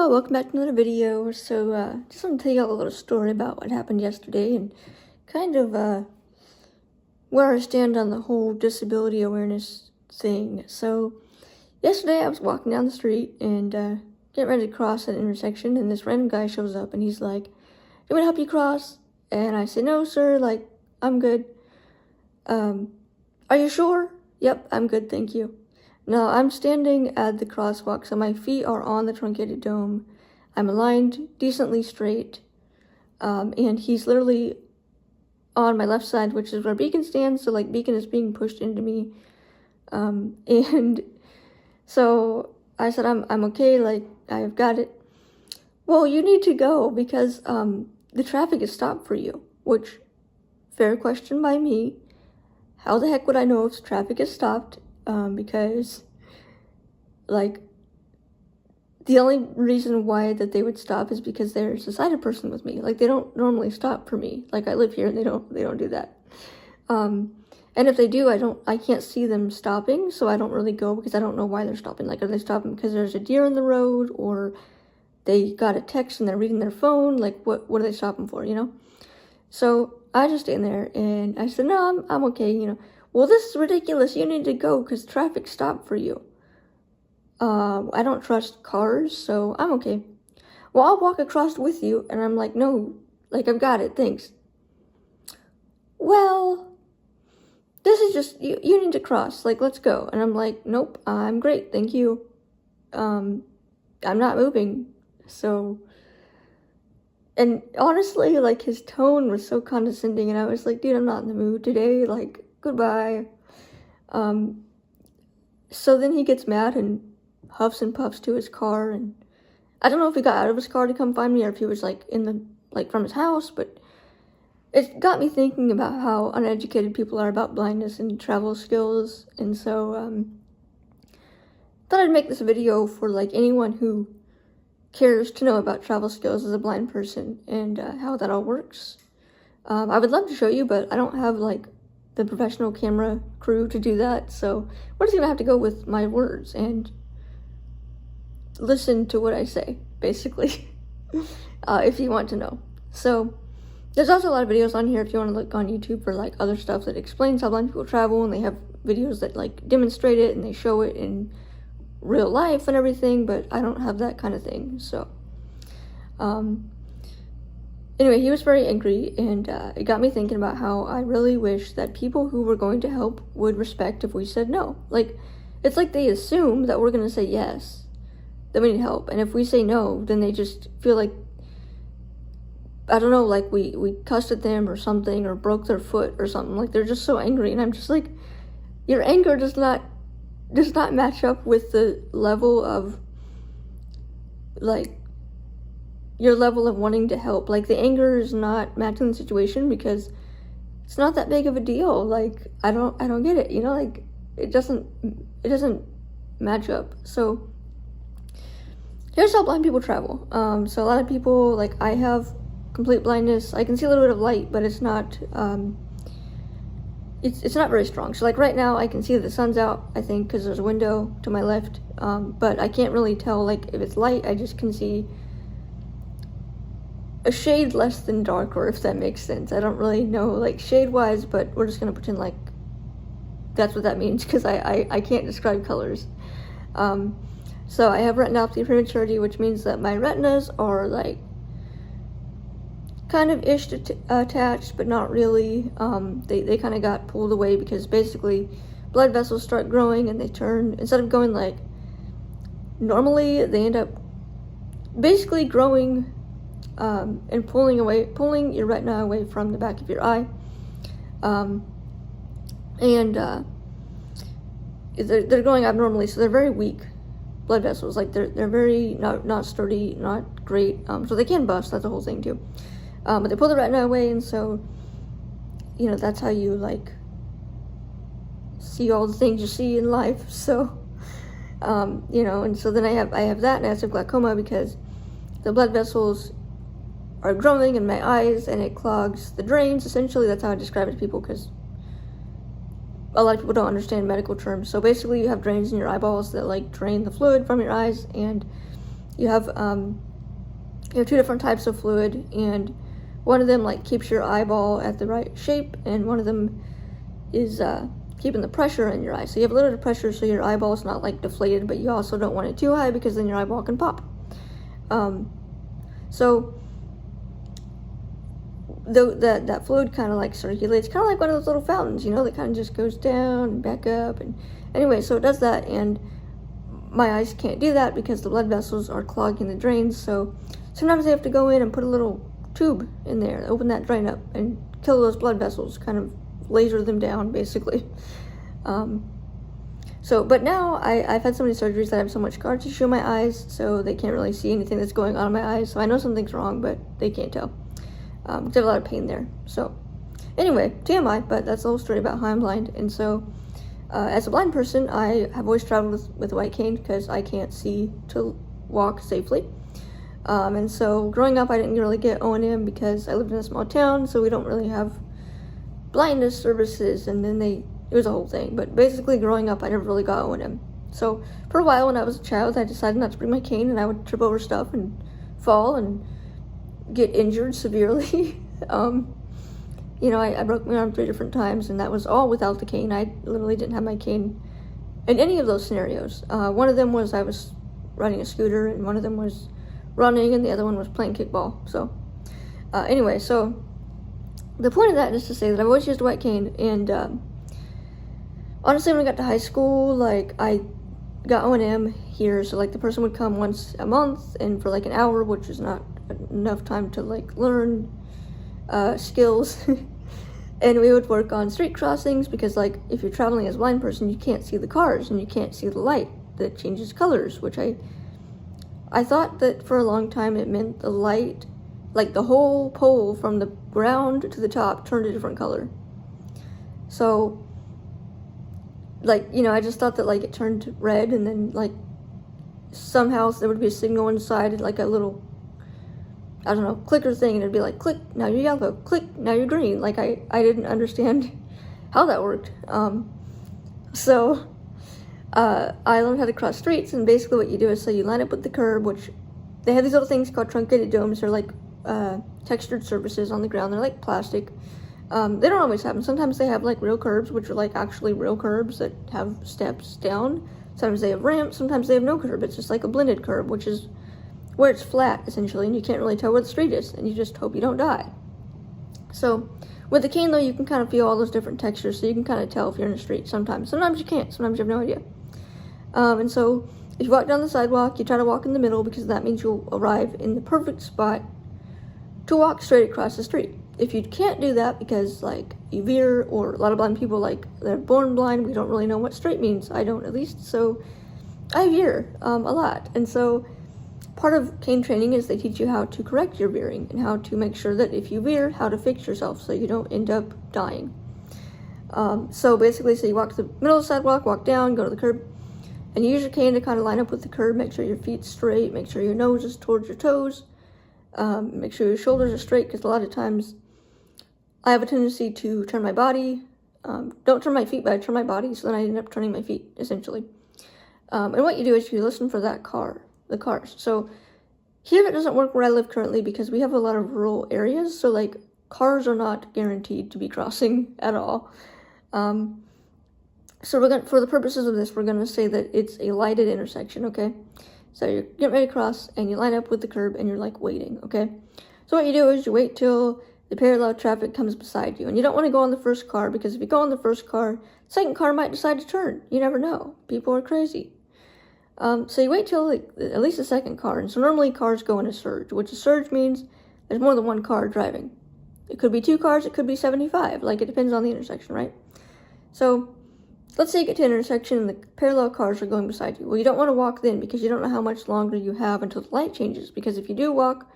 Hello, welcome back to another video. Just want to tell you a little story about what happened yesterday and kind of where I stand on the whole disability awareness thing. So, yesterday I was walking down the street and getting ready to cross an intersection, and this random guy shows up and he's like, "Do you want to help you cross?" And I said, "No, sir, like, I'm good." "Are you sure?" "Yep, I'm good, thank you." Now, I'm standing at the crosswalk, so my feet are on the truncated dome. I'm aligned decently straight, and he's literally on my left side, which is where Beacon stands, so, like, Beacon is being pushed into me. And so I said, I'm okay, like, I've got it. "Well, you need to go because, the traffic is stopped for you," which, fair question by me. How the heck would I know if traffic is stopped? Because, like, the only reason why that they would stop is because there's a sighted person with me. Like, they don't normally stop for me. Like, I live here and they don't do that. And if they do, I can't see them stopping, so I don't really go because I don't know why they're stopping. Like, are they stopping because there's a deer in the road, or they got a text and they're reading their phone? Like, what are they stopping for, you know? So I just stand there and I said, "No, I'm okay, you know." "Well, this is ridiculous. You need to go because traffic stopped for you." I don't trust cars, so I'm okay. "Well, I'll walk across with you." And I'm like, "No, like, I've got it, thanks." "Well, this is just, you need to cross, like, let's go." And I'm like, "Nope, I'm great, thank you. I'm not moving." So, and honestly, like, his tone was so condescending, and I was like, "Dude, I'm not in the mood today, like, goodbye." So then he gets mad and huffs and puffs to his car, and I don't know if he got out of his car to come find me or if he was, like, from his house, but it got me thinking about how uneducated people are about blindness and travel skills. And so, thought I'd make this video for, like, anyone who cares to know about travel skills as a blind person and how that all works. I would love to show you, but I don't have, like, the professional camera crew to do that, so we're just gonna have to go with my words and listen to what I say, basically, if you want to know. So, there's also a lot of videos on here if you want to look on YouTube for, like, other stuff that explains how blind people travel, and they have videos that, like, demonstrate it and they show it in real life and everything, but I don't have that kind of thing. So, anyway, he was very angry, and it got me thinking about how I really wish that people who were going to help would respect if we said no. Like, it's like they assume that we're going to say yes, that we need help, and if we say no, then they just feel like, I don't know, like we cussed at them or something, or broke their foot or something. Like, they're just so angry, and I'm just like, your anger does not match up with the level of, like, your level of wanting to help. Like, the anger is not matching the situation because it's not that big of a deal. Like, I don't get it, you know, like, it doesn't match up. So here's how blind people travel. So a lot of people, like, I have complete blindness. I can see a little bit of light, but it's not it's not very strong. So, like, right now I can see that the sun's out, I think, because there's a window to my left, but I can't really tell, like, if it's light. I just can see a shade less than darker, if that makes sense. I don't really know, like, shade-wise, but we're just gonna pretend like that's what that means, because I can't describe colors. So I have retinopathy prematurity, which means that my retinas are, like, kind of attached, but not really. They kind of got pulled away because basically blood vessels start growing and they turn, instead of going, like, normally, they end up basically growing and pulling your retina away from the back of your eye. They're growing abnormally, so they're very weak blood vessels. Like, they're very not sturdy, not great. So they can bust. That's the whole thing too. But they pull the retina away, and so, you know, that's how you, like, see all the things you see in life. So, you know, and so then I have that, and I have glaucoma because the blood vessels are growing in my eyes, and it clogs the drains. Essentially, that's how I describe it to people, because a lot of people don't understand medical terms. So basically, you have drains in your eyeballs that, like, drain the fluid from your eyes, and you have two different types of fluid, and one of them like keeps your eyeball at the right shape, and one of them is keeping the pressure in your eye. So you have a little bit of pressure so your eyeball's not like deflated, but you also don't want it too high because then your eyeball can pop. So that fluid kind of like circulates, kind of like one of those little fountains, that kind of just goes down and back up. And anyway, so it does that, and my eyes can't do that because the blood vessels are clogging the drains. So sometimes they have to go in and put a little tube in there, open that drain up, and kill those blood vessels, kind of laser them down, basically. But now I've had so many surgeries that I have so much scar tissue in my eyes, so they can't really see anything that's going on in my eyes. So I know something's wrong, but they can't tell. I have a lot of pain there. So anyway, TMI, but that's the whole story about how I'm blind. And so as a blind person, I have always traveled with a white cane because I can't see to walk safely. And so growing up, I didn't really get O&M because I lived in a small town, so we don't really have blindness services, and then it was a whole thing. But basically growing up, I never really got O&M. So for a while when I was a child, I decided not to bring my cane, and I would trip over stuff and fall and get injured severely. I broke my arm 3 different times, and that was all without the cane. I literally didn't have my cane in any of those scenarios. One of them was I was riding a scooter, and one of them was running, and the other one was playing kickball. So anyway, so the point of that is to say that I've always used a white cane, and honestly, when I got to high school, like, I got O&M here, so like the person would come once a month and for like an hour, which is not enough time to like learn skills. And we would work on street crossings because, like, if you're traveling as a blind person, you can't see the cars and you can't see the light that changes colors, which I thought that for a long time it meant the light, like the whole pole from the ground to the top, turned a different color. So like, I just thought that like it turned red, and then like somehow there would be a signal inside, like a little, I don't know, clicker thing, and it'd be like, click, now you're yellow, click, now you're green. Like I didn't understand how that worked. So I learned how to cross streets, and basically what you do is, so you line up with the curb, which they have these little things called truncated domes. They're like textured surfaces on the ground. They're like plastic. They don't always have them. Sometimes they have like real curbs, which are like actually real curbs that have steps down. Sometimes they have ramps. Sometimes they have no curb. It's just like a blended curb, which is where it's flat essentially, and you can't really tell where the street is, and you just hope you don't die. So with the cane though, you can kind of feel all those different textures, so you can kind of tell if you're in a street sometimes. Sometimes you can't. Sometimes you have no idea. And so if you walk down the sidewalk, you try to walk in the middle, because that means you'll arrive in the perfect spot to walk straight across the street. If you can't do that because like you veer, or a lot of blind people, like, they're born blind, we don't really know what straight means. I don't, at least. So I veer a lot. And so part of cane training is they teach you how to correct your veering, and how to make sure that if you veer, how to fix yourself so you don't end up dying. So basically, so you walk to the middle of the sidewalk, walk down, go to the curb, and you use your cane to kind of line up with the curb, make sure your feet's straight, make sure your nose is towards your toes, make sure your shoulders are straight, because a lot of times I have a tendency to turn my body, don't turn my feet, but I turn my body, so then I end up turning my feet, essentially. And what you do is you listen for the cars. So here it doesn't work where I live currently, because we have a lot of rural areas, so like cars are not guaranteed to be crossing at all. So for the purposes of this, we're gonna say that it's a lighted intersection, okay? So you're getting ready to cross, and you line up with the curb, and you're like waiting, okay? So what you do is you wait till the parallel traffic comes beside you, and you don't want to go on the first car, because if you go on the first car, the second car might decide to turn. You never know. People are crazy. So you wait till at least the second car, and so normally cars go in a surge, which a surge means there's more than one car driving. It could be 2 cars, it could be 75, like it depends on the intersection, right? So let's say you get to an intersection and the parallel cars are going beside you. Well, you don't want to walk then, because you don't know how much longer you have until the light changes, because if you do walk,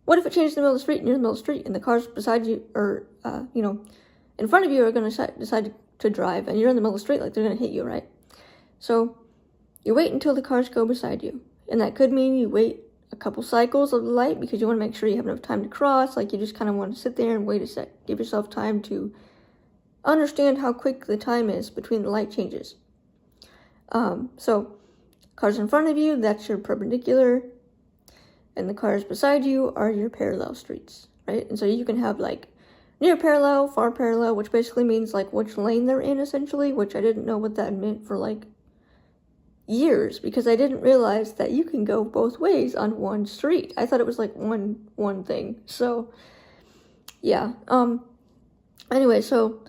what if it changes in the middle of the street, and you're in the middle of the street, and the cars beside you, or, in front of you, are going to decide to drive, and you're in the middle of the street, like they're going to hit you, right? So you wait until the cars go beside you, and that could mean you wait a couple cycles of the light, because you want to make sure you have enough time to cross. Like, you just kind of want to sit there and wait a sec, give yourself time to understand how quick the time is between the light changes. So cars in front of you, that's your perpendicular and the cars beside you are your parallel streets, right? And so you can have like near parallel, far parallel, which basically means like which lane they're in essentially, which I didn't know what that meant for like years because I didn't realize that you can go both ways on one street. I thought it was like one thing. So yeah. Anyway, so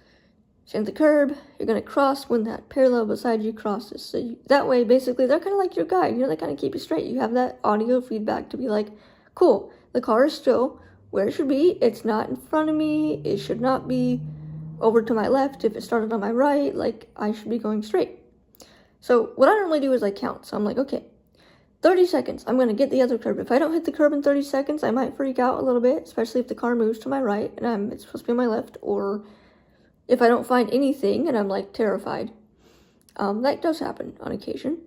stand the curb, you're gonna cross when that parallel beside you crosses. So that way, basically, they're kind of like your guide. You know, they kind of keep you straight. You have that audio feedback to be like, cool, the car is still where it should be. It's not in front of me. It should not be over to my left. If it started on my right, like, I should be going straight. So what I normally do is I count. So I'm like, okay, 30 seconds, I'm gonna get the other curb. If I don't hit the curb in 30 seconds, I might freak out a little bit, especially if the car moves to my right and it's supposed to be on my left, or if I don't find anything and I'm like terrified. That does happen on occasion.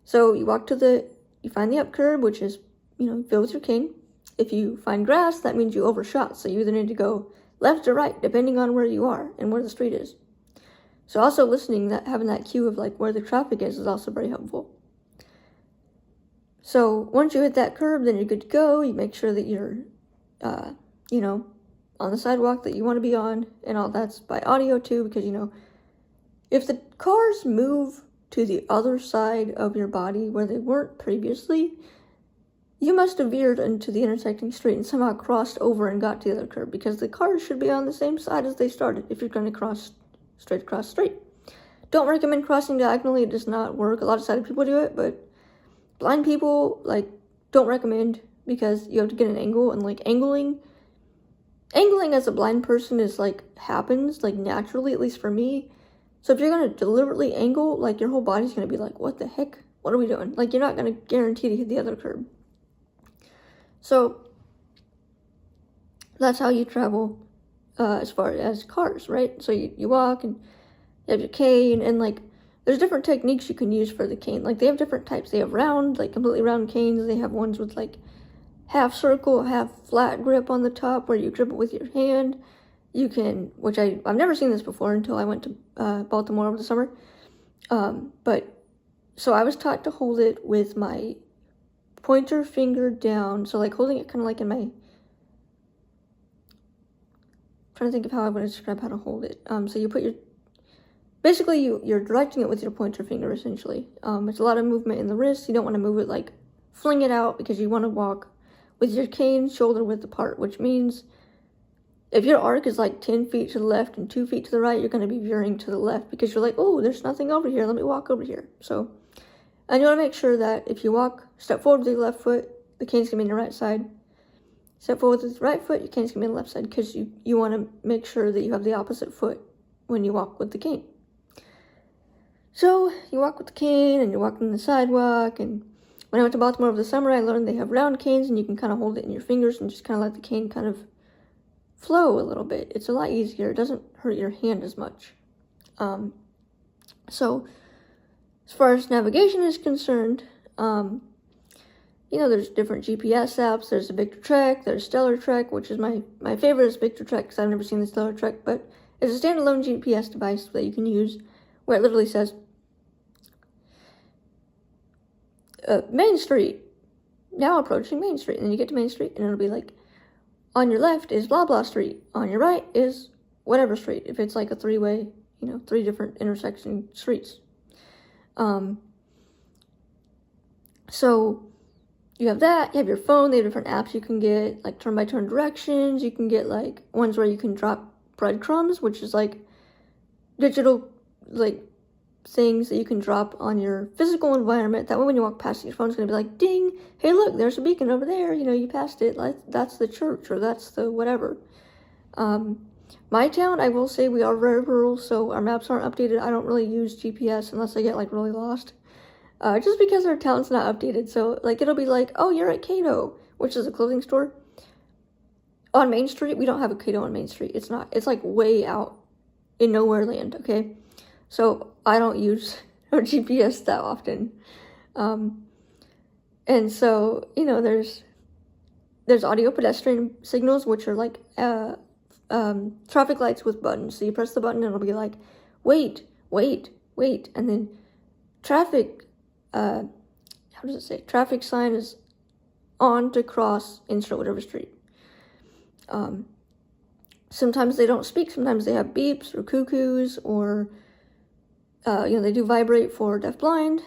So you find the up curb, which is, go with your cane. If you find grass, that means you overshot. So you either need to go left or right, depending on where you are and where the street is. So also having that cue of like where the traffic is also very helpful. So once you hit that curb, then you're good to go. You make sure that you're, on the sidewalk that you want to be on, and all that's by audio too, because, if the cars move to the other side of your body where they weren't previously, you must have veered into the intersecting street and somehow crossed over and got to the other curb, because the cars should be on the same side as they started if you're going to cross straight across the street. Don't recommend crossing diagonally. It does not work. A lot of sighted people do it, but blind people, don't recommend, because you have to get an angle, and, angling as a blind person is, happens, naturally, at least for me. So if you're going to deliberately angle, your whole body's going to be like, what the heck? What are we doing? You're not going to guarantee to hit the other curb. So that's how you travel as far as cars, right? So you walk, and you have your cane, and, there's different techniques you can use for the cane. They have different types. They have round, completely round canes. They have ones with, half circle, half flat grip on the top where you grip it with your hand. You can, which I've never seen this before until I went to Baltimore over the summer. So I was taught to hold it with my pointer finger down. So, holding it kind of in my, trying to think of how I would describe how to hold it. So you put basically you're directing it with your pointer finger, essentially. It's a lot of movement in the wrist. You don't want to move it fling it out, because you want to walk with your cane shoulder width apart, which means if your arc is 10 feet to the left and 2 feet to the right, you're going to be veering to the left, because you're oh, there's nothing over here. Let me walk over here. So, and you want to make sure that if you step forward with your left foot, the cane's going to be on your right side. Step forward with the right foot, your cane's going to be on the left side, because you want to make sure that you have the opposite foot when you walk with the cane. So you walk with the cane, and you're walking the sidewalk, and when I went to Baltimore over the summer, I learned they have round canes, and you can kind of hold it in your fingers and just kind of let the cane kind of flow a little bit. It's a lot easier. It doesn't hurt your hand as much. So as far as navigation is concerned, there's different GPS apps. There's a Victor Trek. There's Stellar Trek, which is my favorite is Victor Trek, because I've never seen the Stellar Trek, but it's a standalone GPS device that you can use, where it literally says, Main Street, now approaching Main Street. And then you get to Main Street, and it'll be on your left is blah blah street, on your right is whatever street, if it's a three-way, 3 different intersection streets. So you have that, you have your phone. They have different apps you can get, turn-by-turn directions. You can get ones where you can drop breadcrumbs, which is digital things that you can drop on your physical environment. That way when you walk past it, your phone's going to be ding, hey look, there's a beacon over there, you passed it, that's the church, or that's the whatever. My town, I will say, we are very rural, so our maps aren't updated. I don't really use GPS unless I get really lost, just because our town's not updated. So it'll be oh, you're at Cato, which is a clothing store on Main Street. We don't have a Cato on Main Street. It's way out in nowhere land, okay? So I don't use our GPS that often. And so, there's audio pedestrian signals, which are traffic lights with buttons. So you press the button and it'll be wait, wait, wait. And then traffic, how does it say? Traffic sign is on to cross into whatever street. Sometimes they don't speak. Sometimes they have beeps or cuckoos, or they do vibrate for deafblind.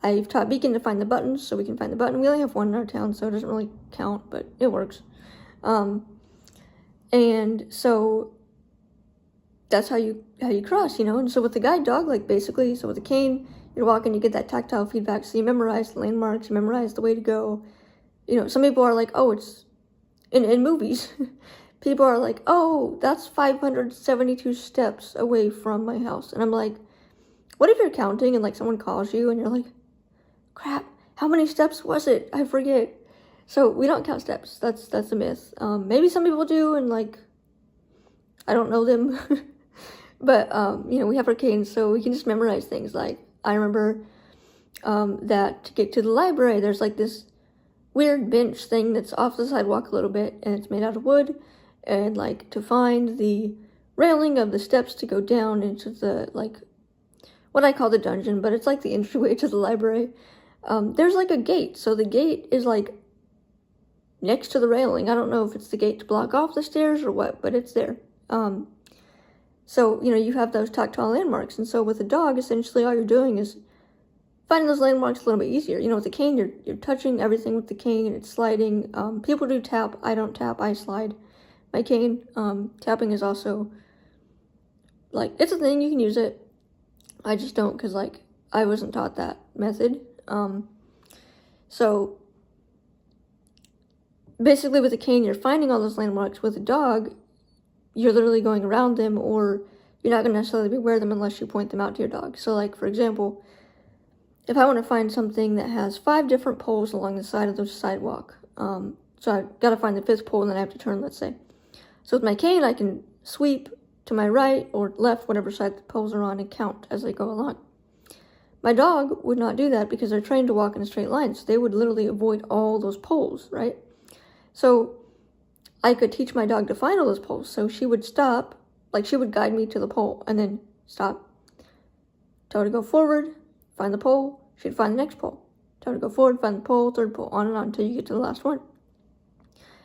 I've taught Beacon to find the buttons, so we can find the button. We only have one in our town, so it doesn't really count, but it works. And so that's how you cross, And so with the guide dog, basically, so with the cane, you're walking, you get that tactile feedback, so you memorize the landmarks, you memorize the way to go. Some people are like, oh, it's in movies. People are like, oh, that's 572 steps away from my house. And I'm like, what if you're counting and someone calls you and you're like, crap, how many steps was it? I forget. So we don't count steps. That's a myth. Maybe some people do, and I don't know them. But we have our canes, so we can just memorize things. I remember that to get to the library, there's this weird bench thing that's off the sidewalk a little bit, and it's made out of wood. And to find the railing of the steps to go down into the what I call the dungeon, but it's the entryway to the library. There's a gate, so the gate is next to the railing. I don't know if it's the gate to block off the stairs or what, but it's there. So you have those tactile landmarks, and so with a dog, essentially all you're doing is finding those landmarks a little bit easier. With the cane, you're touching everything with the cane, and it's sliding. People do tap. I don't tap. I slide my cane. Tapping is also it's a thing, you can use it. I just don't, because I wasn't taught that method. So basically with a cane, you're finding all those landmarks. With a dog, you're literally going around them, or you're not going to necessarily be aware of them unless you point them out to your dog. So for example, if I want to find something that has 5 different poles along the side of the sidewalk, so I've got to find the 5th pole, and then I have to turn, let's say. So with my cane, I can sweep to my right or left, whatever side the poles are on, and count as I go along. My dog would not do that because they're trained to walk in a straight line, so they would literally avoid all those poles, right? So I could teach my dog to find all those poles. So she would stop, she would guide me to the pole and then stop. Tell her to go forward, find the pole, she'd find the next pole. Tell her to go forward, find the pole, 3rd pole, on and on until you get to the last one.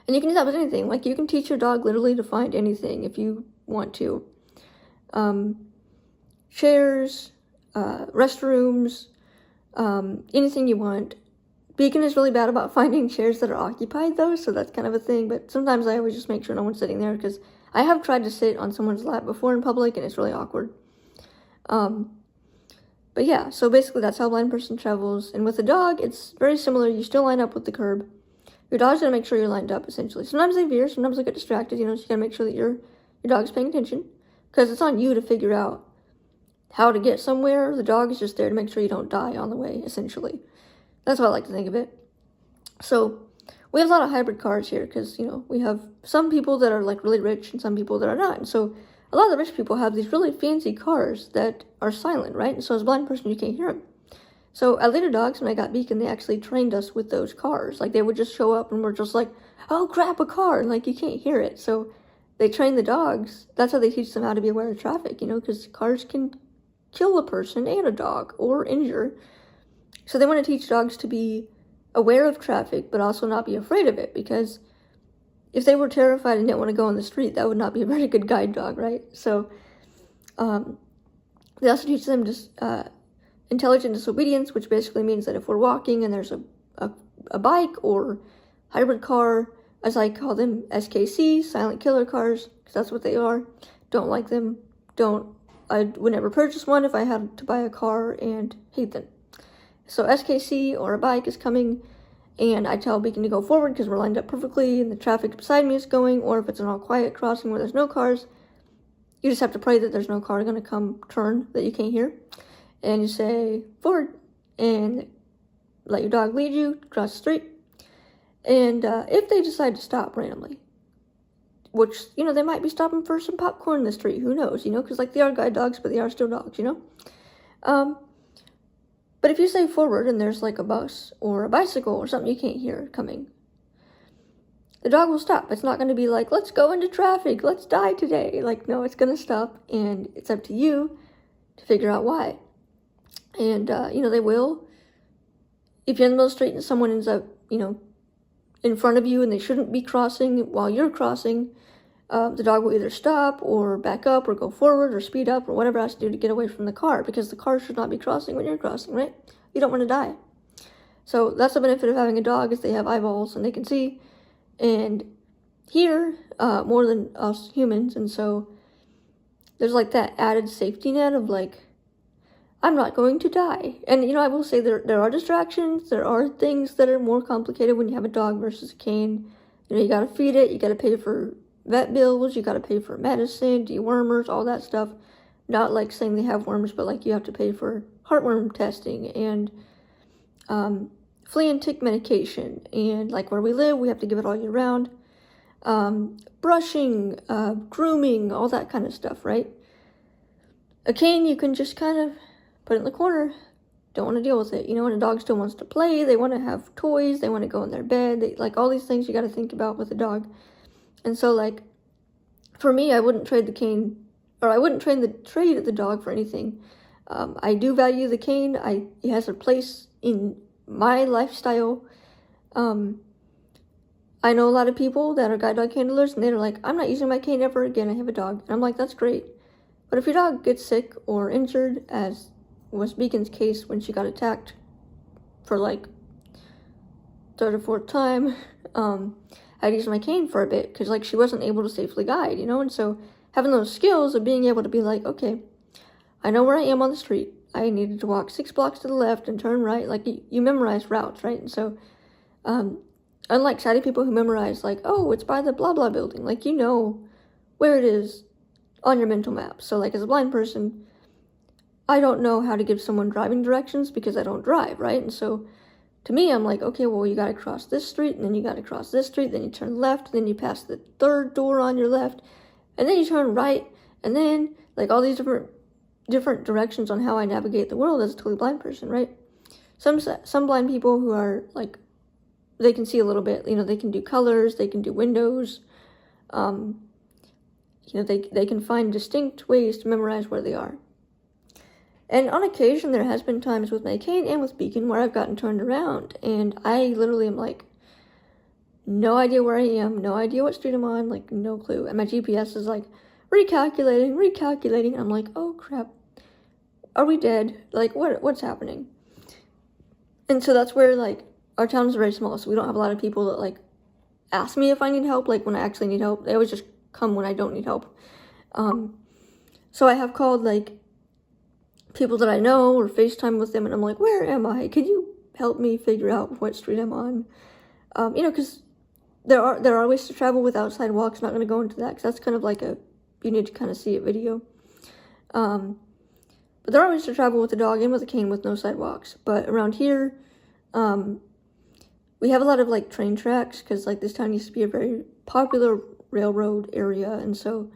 And you can do that with anything. You can teach your dog literally to find anything if you want to. Chairs, restrooms, anything you want. Beacon is really bad about finding chairs that are occupied, though, so that's kind of a thing. But sometimes I always just make sure no one's sitting there, because I have tried to sit on someone's lap before in public, and it's really awkward. But yeah, so basically that's how a blind person travels. And with a dog, it's very similar. You still line up with the curb. Your dog's going to make sure you're lined up, essentially. Sometimes they veer, sometimes they get distracted, so you got to make sure that your dog's paying attention. Because it's on you to figure out how to get somewhere. The dog is just there to make sure you don't die on the way, essentially. That's how I like to think of it. So we have a lot of hybrid cars here because, we have some people that are really rich and some people that are not. And so a lot of the rich people have these really fancy cars that are silent, right? And so as a blind person, you can't hear them. So at Later Dogs, when I got Beacon, they actually trained us with those cars. They would just show up and we're just oh crap, a car. And you can't hear it. So they train the dogs. That's how they teach them how to be aware of traffic, because cars can kill a person and a dog or injure. So they want to teach dogs to be aware of traffic, but also not be afraid of it, because if they were terrified and didn't want to go on the street, that would not be a very good guide dog, right? So they also teach them just intelligent disobedience, which basically means that if we're walking and there's a bike or hybrid car, as I call them, SKC, silent killer cars, because that's what they are. Don't like them. I would never purchase one if I had to buy a car, and hate them. So SKC or a bike is coming, and I tell Beacon to go forward because we're lined up perfectly and the traffic beside me is going, or if it's an all quiet crossing where there's no cars, you just have to pray that there's no car going to come turn that you can't hear. And you say forward and let your dog lead you across the street. And if they decide to stop randomly, which, they might be stopping for some popcorn in the street, who knows, because they are guide dogs, but they are still dogs, But if you say forward and there's a bus or a bicycle or something you can't hear coming, the dog will stop. It's not going to be let's go into traffic, let's die today. No, it's going to stop, and it's up to you to figure out why. And, they will, if you're in the middle of the street and someone ends up, in front of you and they shouldn't be crossing while you're crossing, the dog will either stop or back up or go forward or speed up or whatever it has to do to get away from the car, because the car should not be crossing when you're crossing, right? You don't want to die. So that's the benefit of having a dog, is they have eyeballs and they can see and hear more than us humans. And so there's like that added safety net of like, I'm not going to die. And, I will say there are distractions. There are things that are more complicated when you have a dog versus a cane. You got to feed it. You got to pay for vet bills. You got to pay for medicine, dewormers, all that stuff. Not like saying they have worms, but like you have to pay for heartworm testing and flea and tick medication. And like where we live, we have to give it all year round. Brushing, grooming, all that kind of stuff, right? A cane, you can just kind of put it in the corner. Don't want to deal with it. And a dog still wants to play. They want to have toys. They want to go in their bed. Like all these things you got to think about with a dog. And so like, for me, I wouldn't trade the cane, or I wouldn't trade the dog for anything. I do value the cane. It has a place in my lifestyle. I know a lot of people that are guide dog handlers, and they're like, I'm not using my cane ever again. I have a dog. And I'm like, that's great. But if your dog gets sick or injured, as was Beacon's case when she got attacked for like third or fourth time, I'd use my cane for a bit because like she wasn't able to safely guide, and so having those skills of being able to be like, okay, I know where I am on the street. I needed to walk 6 blocks to the left and turn right. Like you memorize routes, right? And so unlike sighted people who memorize like, oh, it's by the blah blah building, like where it is on your mental map. So like as a blind person, I don't know how to give someone driving directions because I don't drive, right? And so to me, I'm like, okay, well, you got to cross this street, and then you got to cross this street, then you turn left, then you pass the third door on your left, and then you turn right, and then like all these different directions on how I navigate the world as a totally blind person, right? Some blind people who are like, they can see a little bit, they can do colors, they can do windows, they can find distinct ways to memorize where they are. And on occasion, there has been times with my cane and with Beacon where I've gotten turned around, and I literally am like, no idea where I am, no idea what street I'm on, like no clue. And my GPS is like recalculating. I'm like, oh crap, are we dead? Like what's happening? And so that's where like our town is very small, so we don't have a lot of people that like ask me if I need help. Like when I actually need help, they always just come when I don't need help. So I have called like people that I know or FaceTime with them, and I'm like, where am I? Could you help me figure out what street I'm on? Because there are ways to travel without sidewalks. Not going to go into that because that's kind of like you need to kind of see it video. But there are ways to travel with a dog and with a cane with no sidewalks. But around here, we have a lot of like train tracks because like this town used to be a very popular railroad area, and so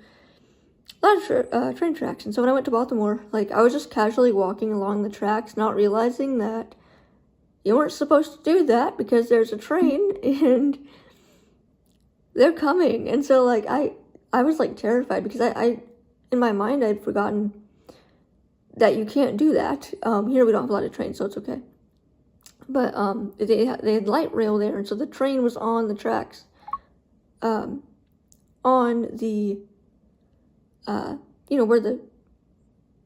a lot of train tracks. And so when I went to Baltimore, like I was just casually walking along the tracks, not realizing that you weren't supposed to do that because there's a train and they're coming. And so like I was like terrified because I in my mind I'd forgotten that you can't do that. Here we don't have a lot of trains, so it's okay. But they had light rail there, and so the train was on the tracks, on the where the,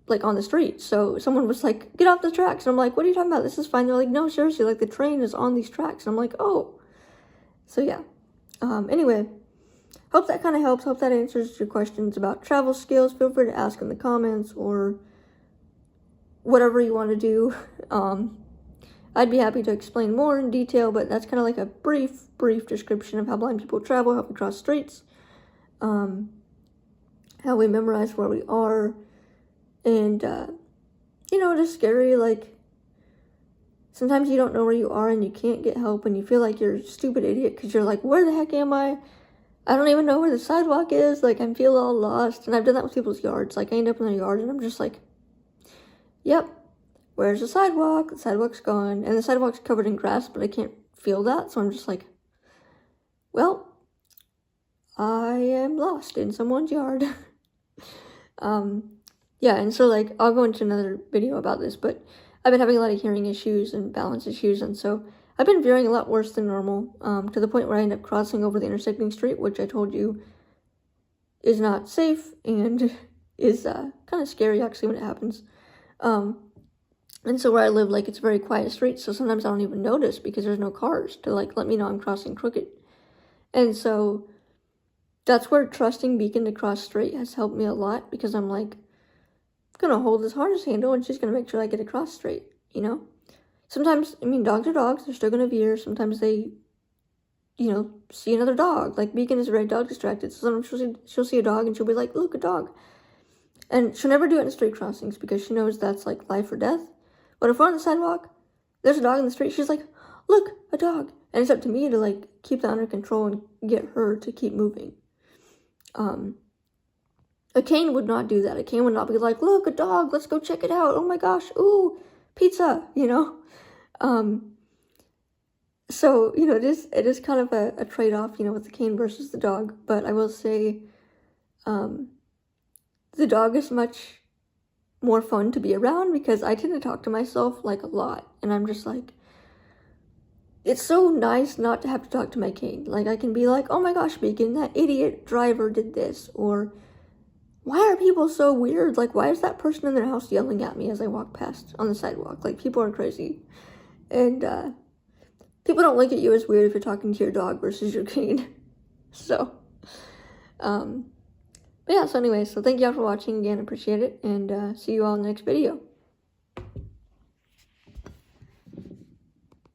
like on the street. So someone was like, get off the tracks. And I'm like, what are you talking about? This is fine. They're like, no, seriously, like the train is on these tracks. And I'm like, oh. So yeah. Anyway, hope that kind of helps. Hope that answers your questions about travel skills. Feel free to ask in the comments or whatever you want to do. I'd be happy to explain more in detail, but that's kind of like a brief description of how blind people travel, how we cross streets, how we memorize where we are, and, just scary, like, sometimes you don't know where you are and you can't get help and you feel like you're a stupid idiot because you're like, where the heck am I? I don't even know where the sidewalk is, like, I feel all lost, and I've done that with people's yards, like, I end up in their yard and I'm just like, yep, where's the sidewalk? The sidewalk's gone, and the sidewalk's covered in grass, but I can't feel that, so I'm just like, well, I am lost in someone's yard. Yeah, and so, like, I'll go into another video about this, but I've been having a lot of hearing issues and balance issues, and so I've been veering a lot worse than normal, to the point where I end up crossing over the intersecting street, which I told you is not safe and is kind of scary actually when it happens. And so where I live, like, it's a very quiet street, so sometimes I don't even notice because there's no cars to, like, let me know I'm crossing crooked. And so that's where trusting Beacon to cross straight has helped me a lot, because I'm like, I'm gonna hold this harness handle and she's gonna make sure I get across straight, you know? Sometimes, I mean, dogs are dogs, they're still gonna veer. Sometimes they, you know, see another dog. Like, Beacon is very dog distracted, so sometimes she'll see a dog and she'll be like, look, a dog. And she'll never do it in street crossings because she knows that's, like, life or death. But if we're on the sidewalk, there's a dog in the street, she's like, look, a dog. And it's up to me to, like, keep that under control and get her to keep moving. A cane would not do that. A cane would not be like, look, a dog, let's go check it out. Oh my gosh, ooh, pizza, you know? So, you know, it is kind of a trade-off, you know, with the cane versus the dog. But I will say, the dog is much more fun to be around because I tend to talk to myself, like, a lot. And I'm just like, it's so nice not to have to talk to my cane. Like, I can be like, oh my gosh, Beacon, that idiot driver did this. Or, why are people so weird? Like, why is that person in their house yelling at me as I walk past on the sidewalk? Like, people are crazy. And, people don't look at you as weird if you're talking to your dog versus your cane. So, but yeah, so anyway, so thank y'all for watching again, appreciate it, and see you all in the next video.